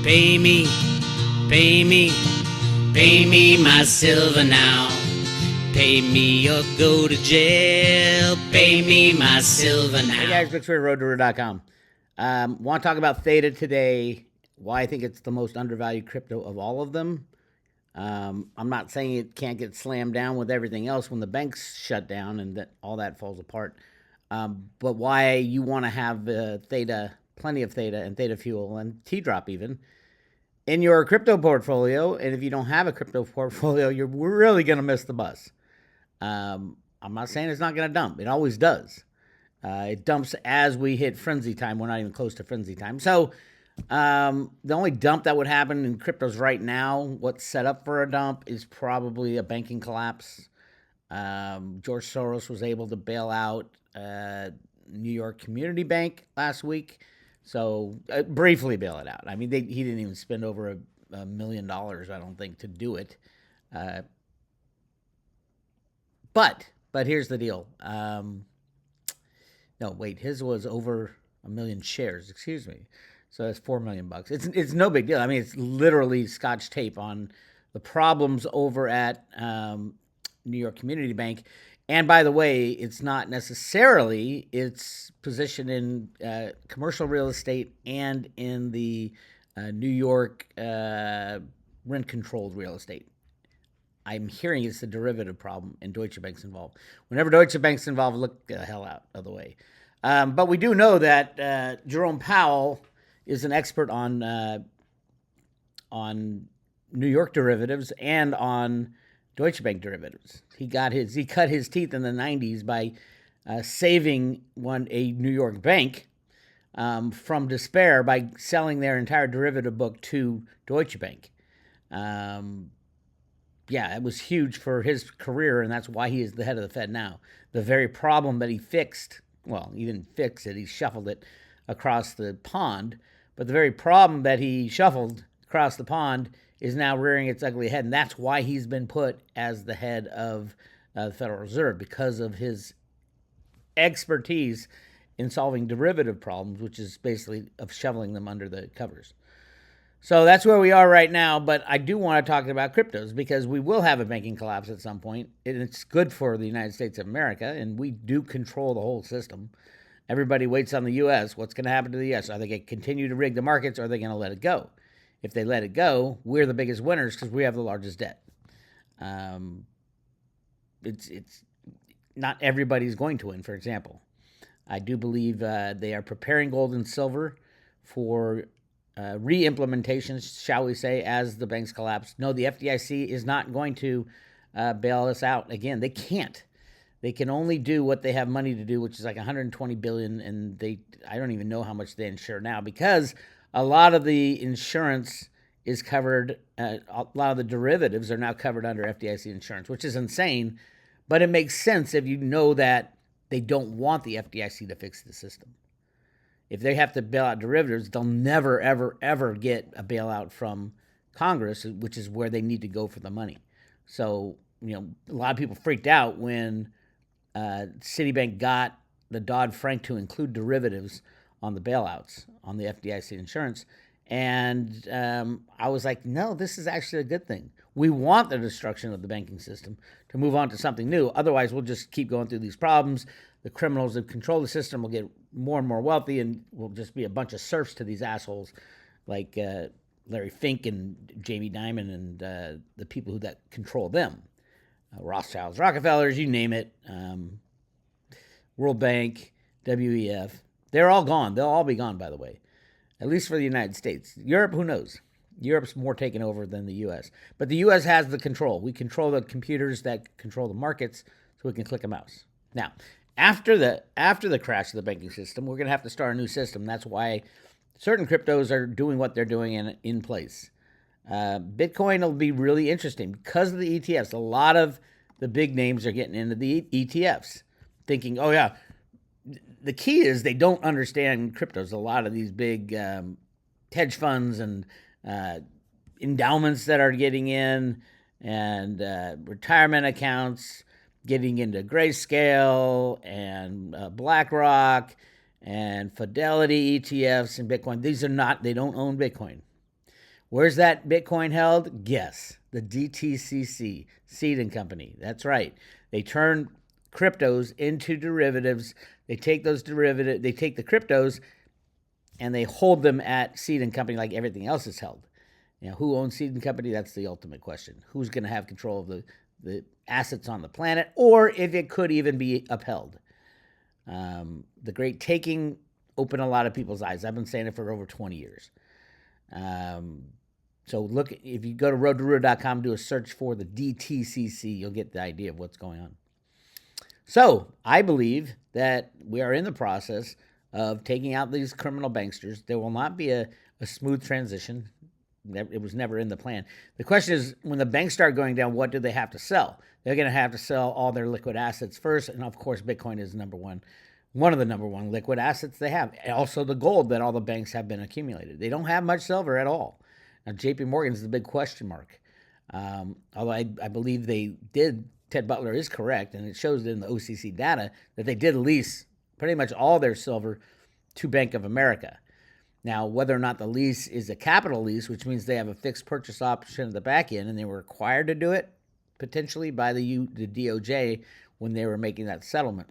Pay me, pay me, pay me my silver now. Pay me or go to jail. Pay me my silver now. Hey guys, Bix Weir, roadtoruler.com. Want to talk about Theta today, why I think it's the most undervalued crypto of all of them. I'm not saying it can't get slammed down with everything else when the banks shut down and that all that falls apart. But why you want to have Theta, plenty of Theta and Theta Fuel and T-Drop even in your crypto portfolio. And if you don't have a crypto portfolio, you're really going to miss the bus. I'm not saying it's not going to dump. It always does. It dumps as we hit frenzy time. We're not even close to frenzy time. So the only dump that would happen in cryptos right now, what's set up for a dump, is probably a banking collapse. George Soros was able to bail out New York Community Bank last week. So briefly bail it out. I mean, he didn't even spend over $1 million, I don't think, to do it. But here's the deal. No, wait, his was over 1 million shares. Excuse me. So that's $4 million. It's no big deal. I mean, it's literally Scotch tape on the problems over at New York Community Bank. And by the way, it's not necessarily its position in commercial real estate and in the New York rent-controlled real estate. I'm hearing it's the derivative problem and Deutsche Bank's involved. Whenever Deutsche Bank's involved, look the hell out of the way. But we do know that Jerome Powell is an expert on New York derivatives and on Deutsche Bank derivatives. He cut his teeth in the 90s by saving a New York bank from despair by selling their entire derivative book to Deutsche Bank. Yeah, it was huge for his career, and that's why he is the head of the Fed now. The very problem that he fixed, well, he didn't fix it, he shuffled it across the pond, but the very problem that he shuffled across the pond is now rearing its ugly head, and that's why he's been put as the head of the Federal Reserve, because of his expertise in solving derivative problems, which is basically of shoveling them under the covers. So that's where we are right now, but I do want to talk about cryptos because we will have a banking collapse at some point, and it's good for the United States of America, and we do control the whole system. Everybody waits on the U.S. What's going to happen to the U.S.? Are they going to continue to rig the markets, or are they going to let it go? If they let it go, we're the biggest winners because we have the largest debt. It's not everybody's going to win, for example. I do believe they are preparing gold and silver for re-implementations, shall we say, as the banks collapse. No, the FDIC is not going to bail us out again. They can't. They can only do what they have money to do, which is like $120 billion, and I don't even know how much they insure now because a lot of the insurance is covered. A lot of the derivatives are now covered under FDIC insurance, which is insane, but it makes sense if you know that they don't want the FDIC to fix the system. If they have to bail out derivatives, they'll never, ever, ever get a bailout from Congress, which is where they need to go for the money. So, a lot of people freaked out when Citibank got the Dodd-Frank to include derivatives on the bailouts, on the FDIC insurance. And I was like, no, this is actually a good thing. We want the destruction of the banking system to move on to something new. Otherwise, we'll just keep going through these problems. The criminals that control the system will get more and more wealthy, and we'll just be a bunch of serfs to these assholes like Larry Fink and Jamie Dimon and the people that control them. Rothschilds, Rockefellers, you name it. World Bank, WEF. They're all gone. They'll all be gone, by the way, at least for the United States. Europe, who knows? Europe's more taken over than the U.S. But the U.S. has the control. We control the computers that control the markets, so we can click a mouse. Now, after the crash of the banking system, we're going to have to start a new system. That's why certain cryptos are doing what they're doing in place. Bitcoin will be really interesting because of the ETFs. A lot of the big names are getting into the ETFs, thinking, oh, yeah. The key is they don't understand cryptos. A lot of these big hedge funds and endowments that are getting in and retirement accounts getting into Grayscale and BlackRock and Fidelity ETFs and Bitcoin. These are not, they don't own Bitcoin. Where's that Bitcoin held? Guess. The DTCC, Seed and Company. That's right. They turn cryptos into derivatives. They take the cryptos and they hold them at Seed and Company like everything else is held. Who owns Seed and Company? That's the ultimate question. Who's going to have control of the assets on the planet, or if it could even be upheld? The great taking opened a lot of people's eyes. I've been saying it for over 20 years. So look, if you go to roadtoroota.com, do a search for the DTCC, you'll get the idea of what's going on. So I believe that we are in the process of taking out these criminal banksters. There will not be a smooth transition. It was never in the plan. The question is, when the banks start going down, what do they have to sell? They're going to have to sell all their liquid assets first. And of course, Bitcoin is one of the number one liquid assets they have. And also the gold that all the banks have been accumulated. They don't have much silver at all. Now, JP Morgan's the big question mark. Although I believe they did, Ted Butler is correct, and it shows in the OCC data that they did lease pretty much all their silver to Bank of America. Now, whether or not the lease is a capital lease, which means they have a fixed purchase option at the back end, and they were required to do it potentially by the DOJ when they were making that settlement,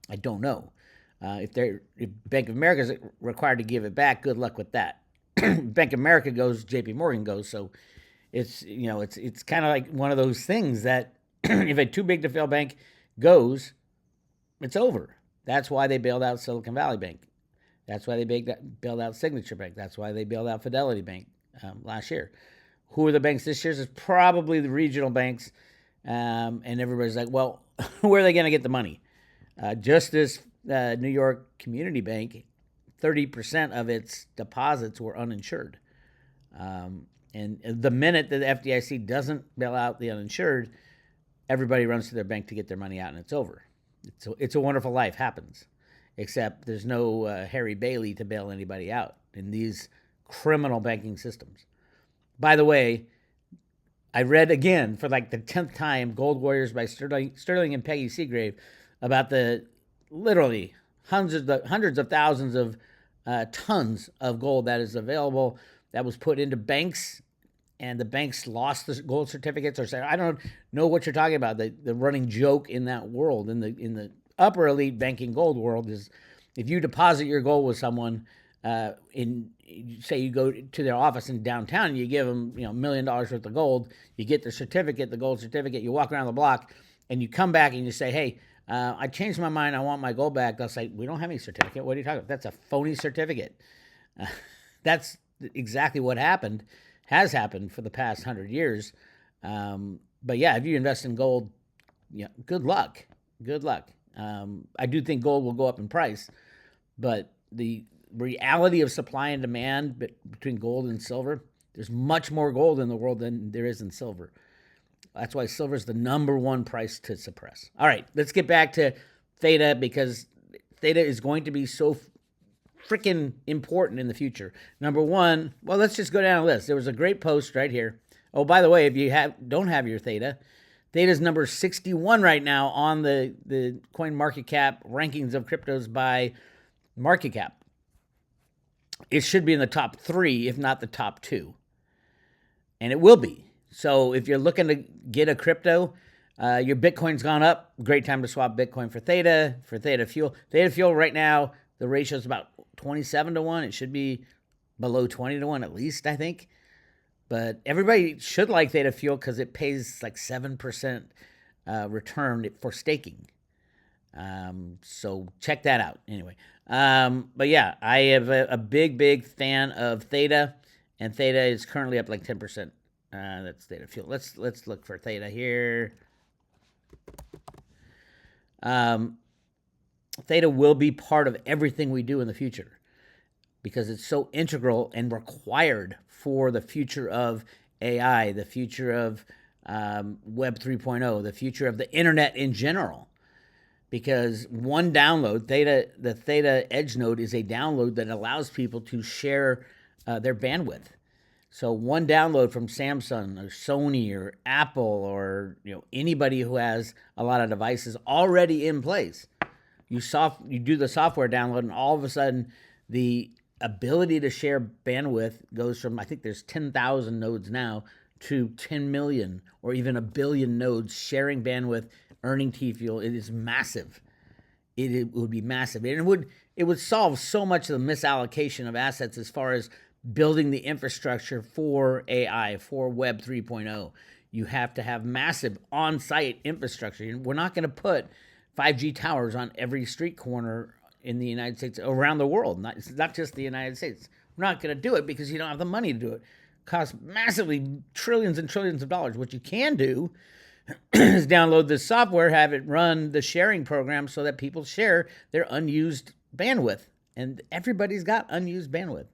I don't know. If Bank of America is required to give it back, good luck with that. Bank of America goes, JP Morgan goes. So it's kind of like one of those things that if a too big to fail bank goes, it's over. That's why they bailed out Silicon Valley Bank. That's why they bailed out Signature Bank. That's why they bailed out Fidelity Bank last year. Who are the banks this year? It's probably the regional banks. And everybody's like, well, where are they going to get the money? Just as New York Community Bank, 30% of its deposits were uninsured. And the minute that the FDIC doesn't bail out the uninsured, everybody runs to their bank to get their money out, and it's over. It's a Wonderful Life happens, except there's no Harry Bailey to bail anybody out in these criminal banking systems. By the way, I read again for like the 10th time Gold Warriors by Sterling and Peggy Seagrave about the literally hundreds of thousands of tons of gold that is available that was put into banks, and the banks lost the gold certificates or said, I don't know what you're talking about. The running joke in that world, in the upper elite banking gold world, is if you deposit your gold with someone, say you go to their office in downtown and you give them $1 million worth of gold, you get the certificate, the gold certificate, you walk around the block and you come back and you say, hey, I changed my mind, I want my gold back. They'll say, we don't have any certificate. What are you talking about? That's a phony certificate. That's exactly what has happened for the past 100 years. But yeah, if you invest in gold, good luck. I do think gold will go up in price, but the reality of supply and demand between gold and silver, there's much more gold in the world than there is in silver. That's why silver is the number one price to suppress. All right, let's get back to Theta, because Theta is going to be so freaking important in the future. Number one, well, let's just go down a list. There was a great post right here. Oh, by the way, if you don't have your Theta, Theta's number 61 right now on the coin market cap rankings of cryptos by market cap. It should be in the top 3, if not the top 2. And it will be. So if you're looking to get a crypto, your Bitcoin's gone up, great time to swap Bitcoin for Theta Fuel. Theta Fuel right now, the ratio is about 27 to 1. It should be below 20 to 1 at least, I think. But everybody should like Theta Fuel because it pays like 7% return for staking. So check that out anyway. But yeah, I have a big fan of Theta, and Theta is currently up like 10%. That's Theta Fuel. Let's look for Theta here. Theta will be part of everything we do in the future because it's so integral and required for the future of AI, the future of Web 3.0, the future of the internet in general. Because one download, the Theta Edge node is a download that allows people to share their bandwidth. So one download from Samsung or Sony or Apple or anybody who has a lot of devices already in place, you do the software download, and all of a sudden the ability to share bandwidth goes from, I think there's 10,000 nodes now to 10 million or even a billion nodes sharing bandwidth, earning T-fuel. It is massive. It would be massive. And it would solve so much of the misallocation of assets as far as building the infrastructure for AI, for Web 3.0. You have to have massive on-site infrastructure. We're not going to put 5G towers on every street corner in the United States, around the world. It's not just the United States. We're not going to do it because you don't have the money to do it. It costs massively trillions and trillions of dollars. What you can do is download this software, have it run the sharing program so that people share their unused bandwidth. And everybody's got unused bandwidth.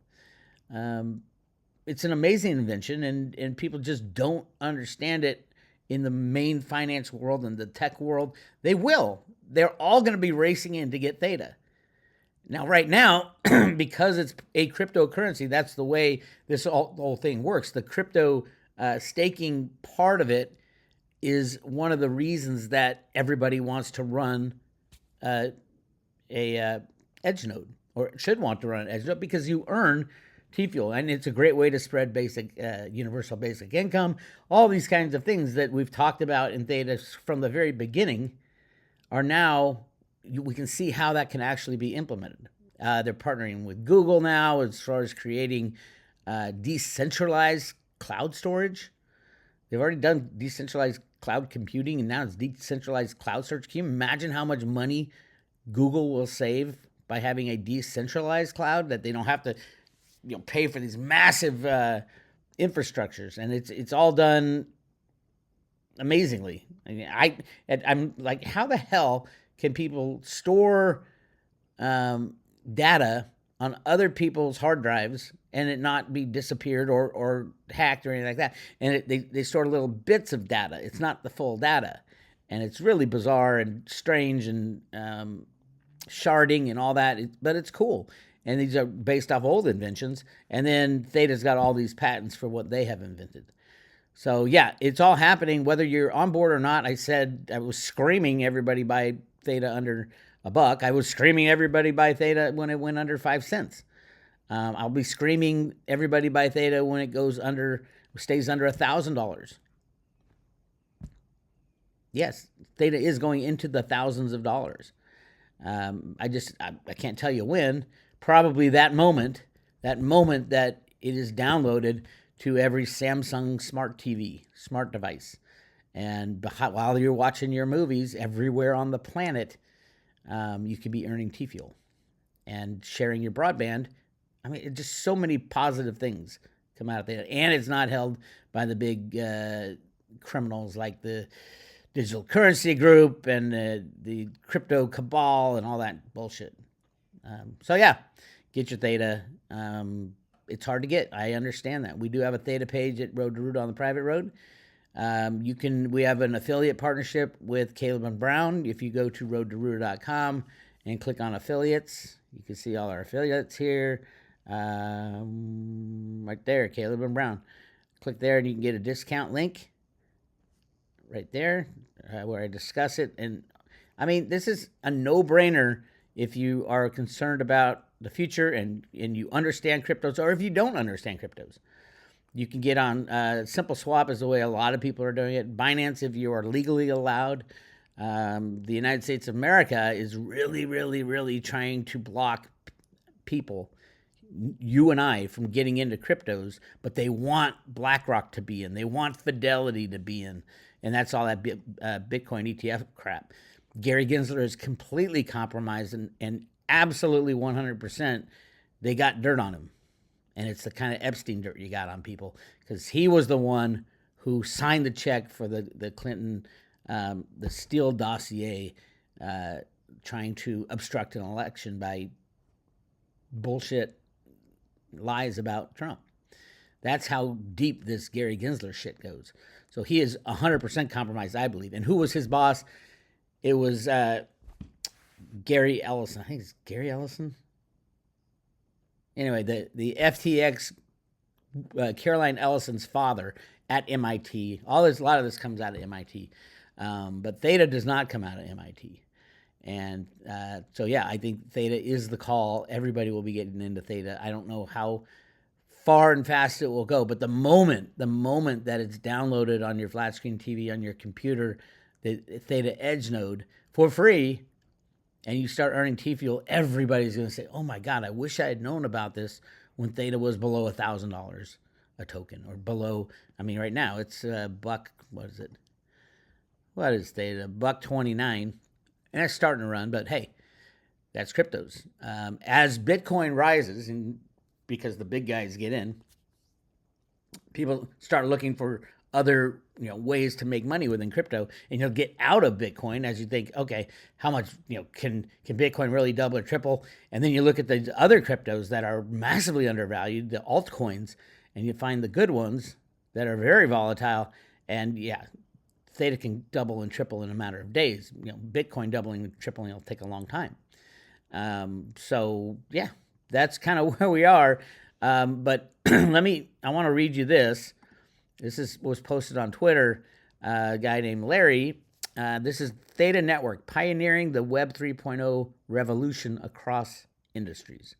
It's an amazing invention, and people just don't understand it in the main finance world and the tech world. They will. They're all going to be racing in to get Theta. Now, right now, because it's a cryptocurrency, that's the way the whole thing works. The crypto staking part of it is one of the reasons that everybody wants to run a edge node, or should want to run an edge node, because you earn T-fuel, and it's a great way to spread basic, universal basic income. All these kinds of things that we've talked about in Theta from the very beginning are now, we can see how that can actually be implemented. They're partnering with Google now as far as creating decentralized cloud storage. They've already done decentralized cloud computing, and now it's decentralized cloud storage. Can you imagine how much money Google will save by having a decentralized cloud, that they don't have to pay for these massive infrastructures? And it's all done amazingly. I mean, I'm like, how the hell can people store data on other people's hard drives and it not be disappeared or hacked or anything like that? And they store little bits of data. It's not the full data. And it's really bizarre and strange and sharding and all that, but it's cool. And these are based off old inventions. And then Theta's got all these patents for what they have invented. So yeah, it's all happening, whether you're on board or not. I was screaming everybody buy Theta under $1. I was screaming everybody buy Theta when it went under 5 cents. I'll be screaming everybody buy Theta when it stays under $1,000. Yes, Theta is going into the thousands of dollars. I can't tell you when. Probably that moment that it is downloaded to every Samsung smart TV, smart device. And while you're watching your movies everywhere on the planet, you could be earning T-fuel and sharing your broadband. I mean, just so many positive things come out of it. And it's not held by the big criminals like the digital currency group and the crypto cabal and all that bullshit. So yeah, get your Theta. It's hard to get. I understand that. We do have a Theta page at Road to Root on the private road. We have an affiliate partnership with Caleb and Brown. If you go to roadtoroot.com and click on affiliates, you can see all our affiliates here. Right there, Caleb and Brown. Click there and you can get a discount link right there where I discuss it. And I mean, this is a no-brainer if you are concerned about the future and you understand cryptos, or if you don't understand cryptos. You can get on Simple Swap is the way a lot of people are doing it. Binance, if you are legally allowed. The United States of America is really, really, really trying to block people, you and I, from getting into cryptos, but they want BlackRock to be in. They want Fidelity to be in. And that's all that Bitcoin ETF crap. Gary Gensler is completely compromised and absolutely 100% they got dirt on him. And it's the kind of Epstein dirt you got on people, because he was the one who signed the check for the Clinton, the Steele dossier, trying to obstruct an election by bullshit lies about Trump. That's how deep this Gary Gensler shit goes. So he is 100% compromised, I believe. And who was his boss? It was Gary Ellison. I think it's Gary Ellison. Anyway, the FTX, Caroline Ellison's father at MIT. A lot of this comes out of MIT. But Theta does not come out of MIT. And so, yeah, I think Theta is the call. Everybody will be getting into Theta. I don't know how far and fast it will go, but the moment that it's downloaded on your flat screen TV, on your computer, the Theta Edge node for free, and you start earning T-Fuel, everybody's going to say, oh my God, I wish I had known about this when Theta was below $1,000 a token, or below, I mean, right now it's buck, what is it? What is Theta? $1.29, and it's starting to run, but hey, that's cryptos. As Bitcoin rises, and because the big guys get in, people start looking for other ways to make money within crypto, and you'll get out of Bitcoin as you think, okay, how much can Bitcoin really double or triple? And then you look at the other cryptos that are massively undervalued, the altcoins, and you find the good ones that are very volatile. And yeah, Theta can double and triple in a matter of days. Bitcoin doubling and tripling will take a long time. So yeah, that's kind of where we are. But I want to read you this. This was posted on Twitter. A guy named Larry. This is Theta Network, pioneering the Web 3.0 revolution across industries.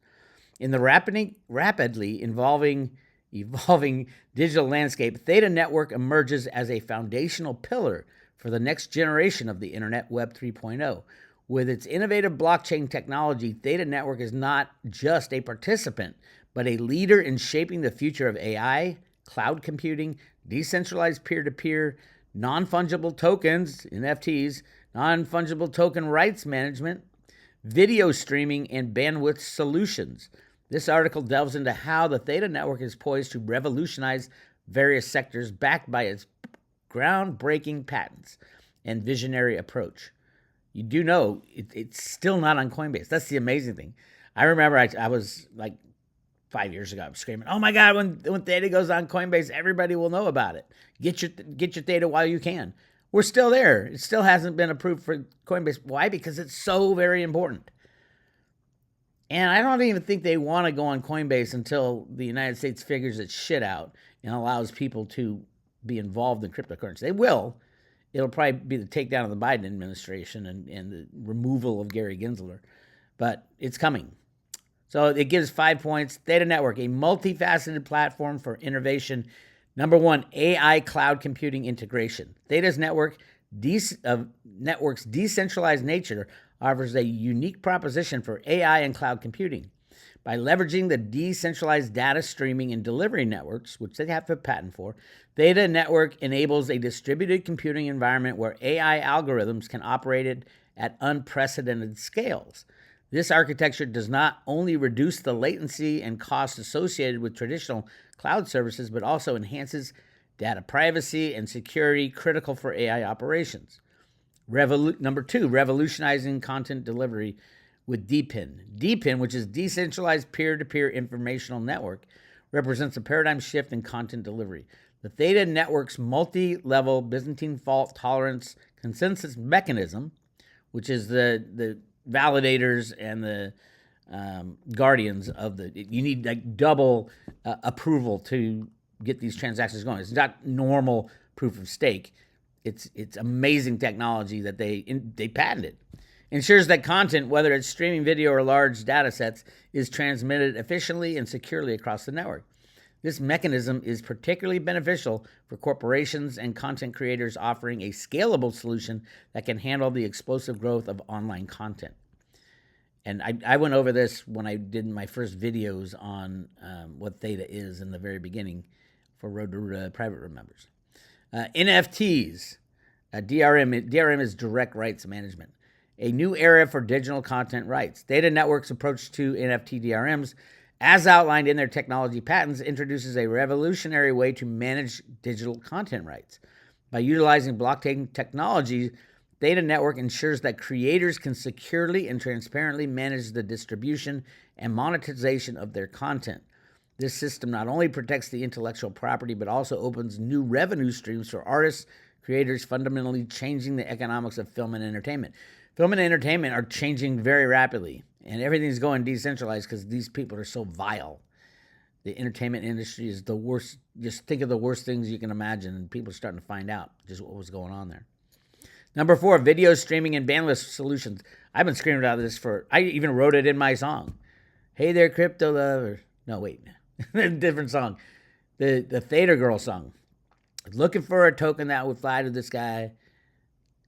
In the rapidly evolving digital landscape, Theta Network emerges as a foundational pillar for the next generation of the Internet, Web 3.0. With its innovative blockchain technology, Theta Network is not just a participant, but a leader in shaping the future of AI, cloud computing, decentralized peer-to-peer, non-fungible tokens, NFTs, non-fungible token rights management, video streaming, and bandwidth solutions. This article delves into how the Theta Network is poised to revolutionize various sectors backed by its groundbreaking patents and visionary approach. You do know it's still not on Coinbase. That's the amazing thing. I remember I was like 5 years ago, I was screaming, oh my God, when Theta goes on Coinbase, everybody will know about it. Get your Theta while you can. We're still there. It still hasn't been approved for Coinbase. Why? Because it's so very important. And I don't even think they want to go on Coinbase until the United States figures its shit out and allows people to be involved in cryptocurrency. They will. It'll probably be the takedown of the Biden administration and the removal of Gary Gensler. But it's coming. So it gives 5 points. Theta Network, a multifaceted platform for innovation. Number one, AI cloud computing integration. Theta's network's decentralized nature offers a unique proposition for AI and cloud computing. By leveraging the decentralized data streaming and delivery networks, which they have a patent for, Theta Network enables a distributed computing environment where AI algorithms can operate at unprecedented scales. This architecture does not only reduce the latency and cost associated with traditional cloud services, but also enhances data privacy and security critical for AI operations. Number two, revolutionizing content delivery with DePIN. DePIN, which is Decentralized Peer-to-Peer Informational Network, represents a paradigm shift in content delivery. The Theta Network's multi-level Byzantine fault tolerance consensus mechanism, which is the validators and the guardians of you need like double approval to get these transactions going. It's not normal proof of stake. It's amazing technology that they patented. Ensures that content, whether it's streaming video or large data sets, is transmitted efficiently and securely across the network. This mechanism is particularly beneficial for corporations and content creators offering a scalable solution that can handle the explosive growth of online content. And I went over this when I did my first videos on what Theta is in the very beginning for Road to Private Room members. NFTs, DRM is direct rights management. A new era for digital content rights. Theta Network's approach to NFT DRMs, as outlined in their technology patents, introduces a revolutionary way to manage digital content rights. By utilizing blockchain technology, Theta Network ensures that creators can securely and transparently manage the distribution and monetization of their content. This system not only protects the intellectual property, but also opens new revenue streams for artists, creators, fundamentally changing the economics of film and entertainment. Film and entertainment are changing very rapidly, and everything's going decentralized because these people are so vile. The entertainment industry is the worst. Just think of the worst things you can imagine, and people are starting to find out just what was going on there. Number 4, video streaming and bandwidth solutions. I've been screaming about this I even wrote it in my song. Hey there, crypto lover. No, wait. Different song. The Theta Girl song. Looking for a token that would fly to the sky.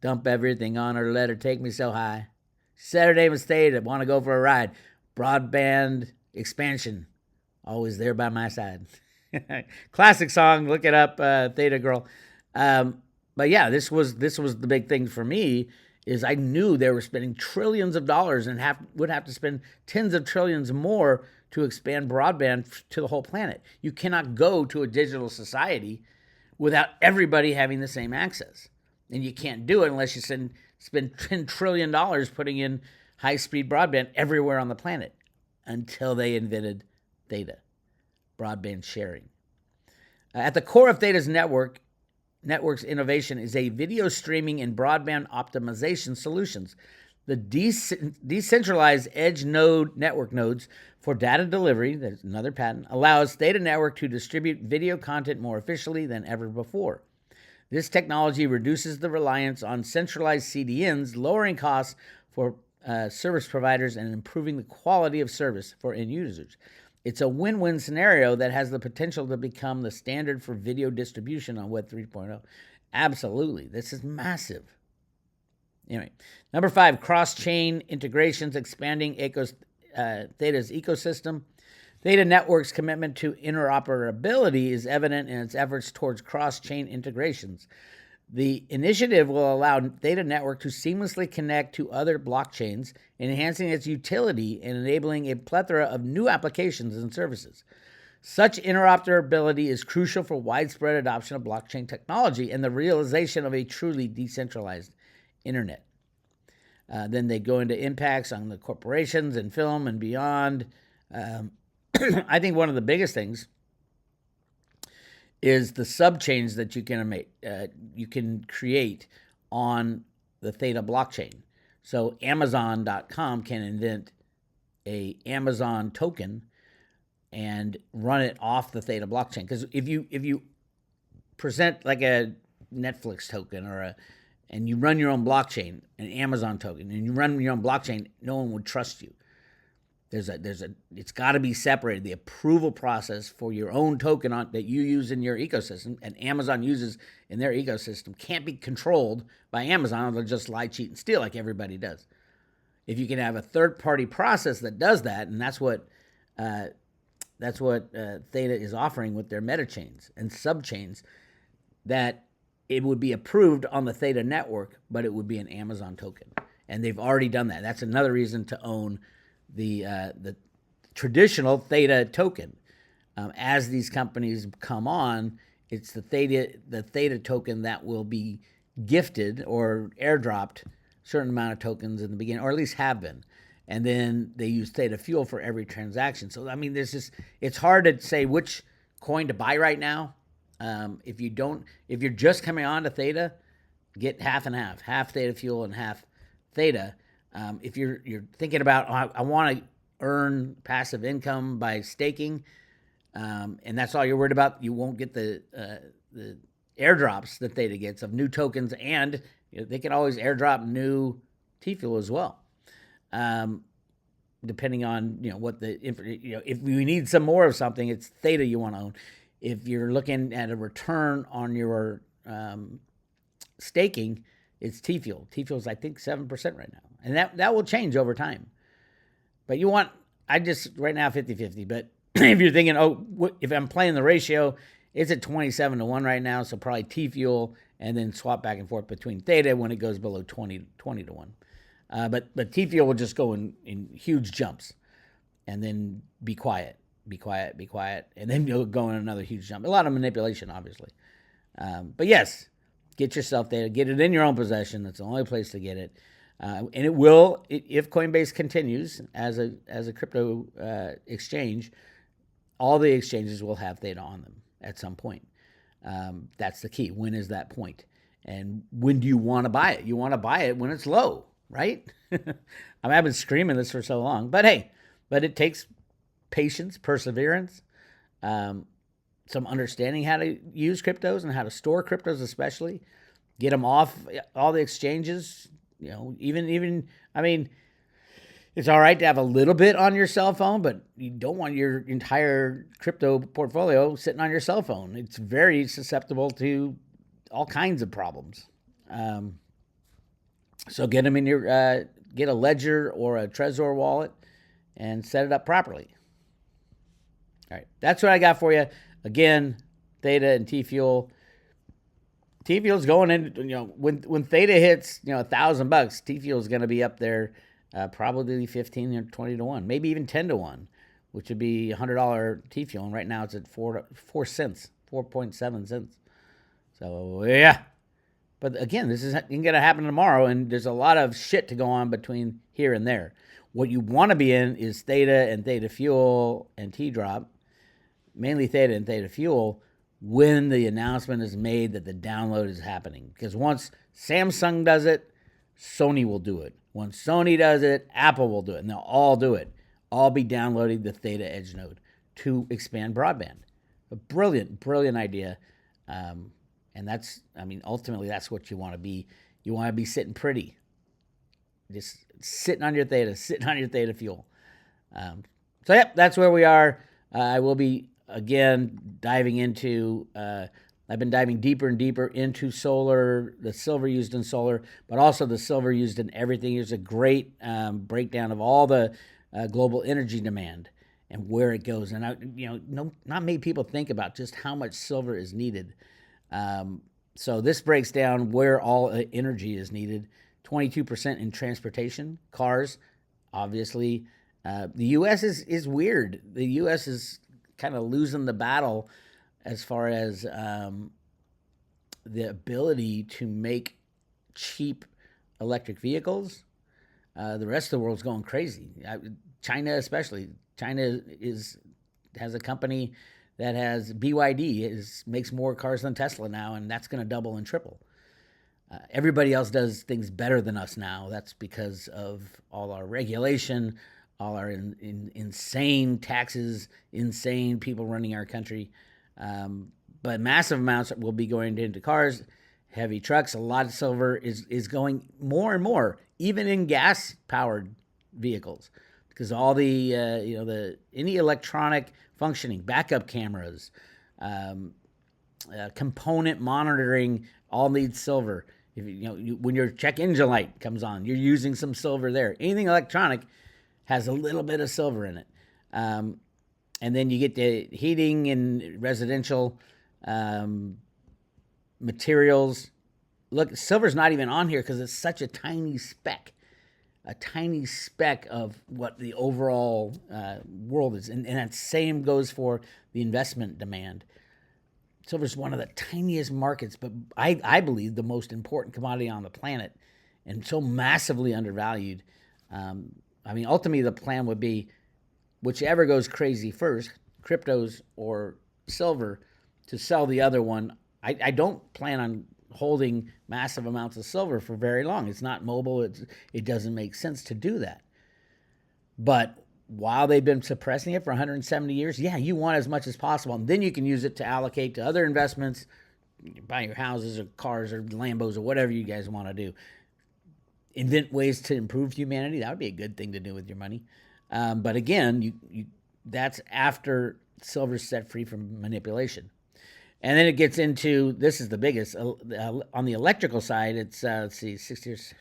Dump everything on her, let her take me so high. Saturday was Theta, want to go for a ride. Broadband Expansion, always there by my side. Classic song, look it up, Theta Girl. But yeah, this was the big thing for me, is I knew they were spending trillions of dollars and would have to spend tens of trillions more to expand broadband to the whole planet. You cannot go to a digital society without everybody having the same access. And you can't do it unless you spend $10 trillion putting in high-speed broadband everywhere on the planet, until they invented Theta, broadband sharing. At the core of Theta's network's innovation is a video streaming and broadband optimization solutions. The decentralized edge network nodes for data delivery, that's another patent, allows Theta Network to distribute video content more efficiently than ever before. This technology reduces the reliance on centralized CDNs, lowering costs for service providers and improving the quality of service for end users. It's a win-win scenario that has the potential to become the standard for video distribution on Web 3.0. Absolutely. This is massive. Anyway, number 5, cross-chain integrations, expanding Theta's ecosystem. Theta Network's commitment to interoperability is evident in its efforts towards cross-chain integrations. The initiative will allow Theta Network to seamlessly connect to other blockchains, enhancing its utility and enabling a plethora of new applications and services. Such interoperability is crucial for widespread adoption of blockchain technology and the realization of a truly decentralized internet. Then they go into impacts on the corporations and film and beyond. I think one of the biggest things is the subchains that you can create on the Theta blockchain. So Amazon.com can invent a Amazon token and run it off the Theta blockchain. Because if you present like a Netflix token and you run your own blockchain, an Amazon token, and you run your own blockchain, no one would trust you. It's got to be separated. The approval process for your own token that you use in your ecosystem and Amazon uses in their ecosystem can't be controlled by Amazon. They'll just lie, cheat, and steal like everybody does. If you can have a third-party process that does that, and that's what Theta is offering with their meta chains and subchains, that it would be approved on the Theta network, but it would be an Amazon token, and they've already done that. That's another reason to own the traditional Theta token. As these companies come on, it's the Theta token that will be gifted or airdropped a certain amount of tokens in the beginning, or at least have been. And then they use Theta Fuel for every transaction. So, I mean, it's hard to say which coin to buy right now. If you're just coming on to Theta, get half and half Theta Fuel and half Theta. If you're thinking about, I want to earn passive income by staking, and that's all you're worried about, you won't get the airdrops that Theta gets of new tokens, and they can always airdrop new T-Fuel as well, depending on what if we need some more of something, it's Theta you want to own. If you're looking at a return on your staking, it's T-Fuel. T-Fuel's, I think, 7% right now. And that will change over time. But right now 50-50. But if you're thinking, if I'm playing the ratio, it's at 27-1 right now. So probably T-Fuel and then swap back and forth between Theta when it goes below 20-1. But T-Fuel will just go in huge jumps and then be quiet. And then you'll go in another huge jump. A lot of manipulation, obviously. But yes, get yourself Theta. Get it in your own possession. That's the only place to get it. And it will, if Coinbase continues as a crypto exchange, all the exchanges will have Theta on them at some point. That's the key. When is that point? And when do you want to buy it? You want to buy it when it's low, right? I've been screaming this for so long. But hey, it takes patience, perseverance, some understanding how to use cryptos and how to store cryptos especially. get them off all the exchanges. Even I mean, it's all right to have a little bit on your cell phone, but you don't want your entire crypto portfolio sitting on your cell phone. It's very susceptible to all kinds of problems. So get them in your get a Ledger or a Trezor wallet and set it up properly. All right, that's what I got for you. Again, Theta and T-Fuel. T-Fuel's going in, when Theta hits, $1,000, T-Fuel's going to be up there, probably 15 or 20 to 1, maybe even 10 to 1, which would be $100 T-Fuel. And right now it's at 4 cents, 4.7 cents. So, yeah. But again, this is going to happen tomorrow, and there's a lot of shit to go on between here and there. What you want to be in is Theta and Theta Fuel and T-Drop, mainly Theta and Theta Fuel, when the announcement is made that the download is happening. Because once Samsung does it, Sony will do it. Once Sony does it, Apple will do it. And they'll all do it. All be downloading the Theta Edge node to expand broadband. A brilliant, brilliant idea. And ultimately that's what you want to be. You want to be sitting pretty. Just sitting on your Theta, sitting on your Theta Fuel. That's where we are. I will be, again, diving into, I've been diving deeper and deeper into solar, the silver used in solar, but also the silver used in everything. There's a great breakdown of all the global energy demand and where it goes. And, not many people think about just how much silver is needed. So this breaks down where all energy is needed. 22% in transportation, cars, obviously. The U.S. is weird. The U.S. is kind of losing the battle as far as the ability to make cheap electric vehicles. The rest of the world's going crazy. China especially. China has a company that has BYD, makes more cars than Tesla now, and that's going to double and triple. Everybody else does things better than us now. That's because of all our regulation, all our insane taxes, insane people running our country. But massive amounts will be going into cars, heavy trucks. A lot of silver is going more and more, even in gas-powered vehicles, because all the any electronic functioning, backup cameras, component monitoring, all needs silver. If when your check engine light comes on, you're using some silver there. Anything electronic has a little bit of silver in it. And then you get the heating and residential materials. Look, silver's not even on here because it's such a tiny speck of what the overall world is. And that same goes for the investment demand. Silver is one of the tiniest markets, but I believe the most important commodity on the planet, and so massively undervalued. Ultimately, the plan would be whichever goes crazy first, cryptos or silver, to sell the other one. I don't plan on holding massive amounts of silver for very long. It's not mobile. It doesn't make sense to do that. But while they've been suppressing it for 170 years, you want as much as possible. And then you can use it to allocate to other investments, buy your houses or cars or Lambos or whatever you guys want to do. Invent ways to improve humanity. That would be a good thing to do with your money. But again, that's after silver's set free from manipulation. And then it gets into, this is the biggest, on the electrical side, it's, 60 years,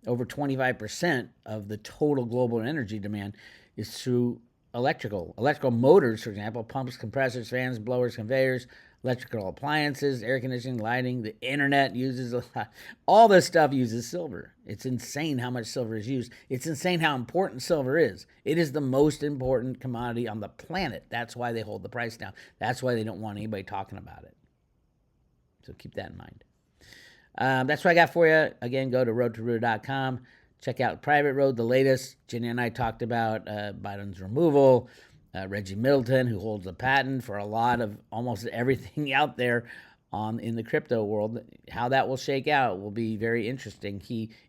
over 25% of the total global energy demand is through electrical motors, for example, pumps, compressors, fans, blowers, conveyors, electrical appliances, air conditioning, lighting. The internet uses a lot. All this stuff uses silver. It's insane how much silver is used. It's insane how important silver is. It is the most important commodity on the planet. That's why they hold the price down. That's why they don't want anybody talking about it. So keep that in mind. That's what I got for you. Again, go to roadtoroota.com. Check out Private Road, the latest. Jenny and I talked about Biden's removal. Reggie Middleton, who holds a patent for a lot of almost everything out there in the crypto world. How that will shake out will be very interesting.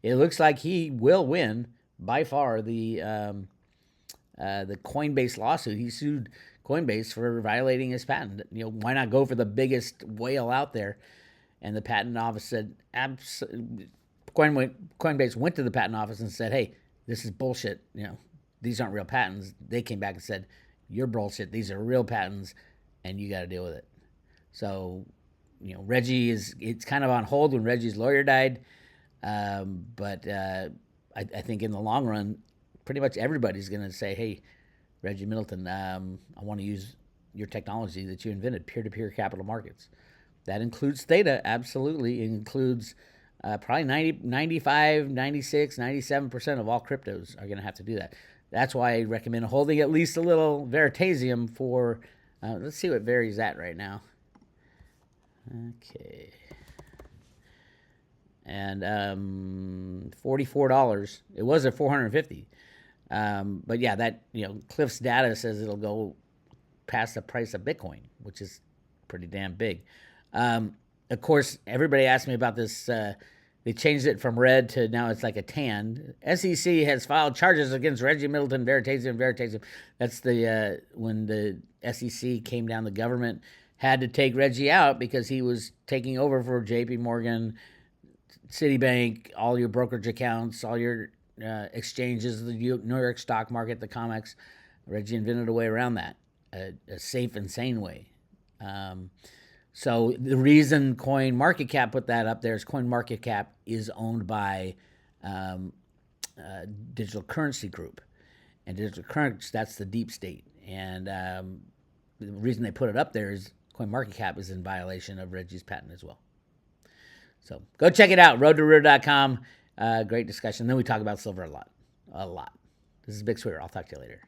It looks like he will win by far the Coinbase lawsuit. He sued Coinbase for violating his patent. Why not go for the biggest whale out there? And the patent office said, Coinbase went to the patent office and said, hey, this is bullshit. These aren't real patents. They came back and said, you're bullshit. These are real patents, and you got to deal with it. So, Reggie it's kind of on hold when Reggie's lawyer died. But I think in the long run, pretty much everybody's going to say, hey, Reggie Middleton, I want to use your technology that you invented, peer-to-peer capital markets. That includes Theta, absolutely. It includes probably 95, 96, 97% of all cryptos are going to have to do that. That's why I recommend holding at least a little Veritasium for, let's see what Veri's at right now. Okay. And $44. It was at $450. But yeah, that, Cliff's data says it'll go past the price of Bitcoin, which is pretty damn big. Of course, everybody asked me about this. They changed it from red to now it's like a tan. SEC has filed charges against Reggie Middleton, Veritasium. That's the when the SEC came down, the government had to take Reggie out because he was taking over for JP Morgan, Citibank, all your brokerage accounts, all your exchanges, the New York stock market, the COMEX. Reggie invented a way around that, a safe and sane way. So the reason CoinMarketCap put that up there is CoinMarketCap is owned by Digital Currency Group. And Digital Currency, that's the deep state. And the reason they put it up there is CoinMarketCap is in violation of Reggie's patent as well. So go check it out, roadtorear.com. Great discussion. Then we talk about silver a lot. This is Bix Weir. I'll talk to you later.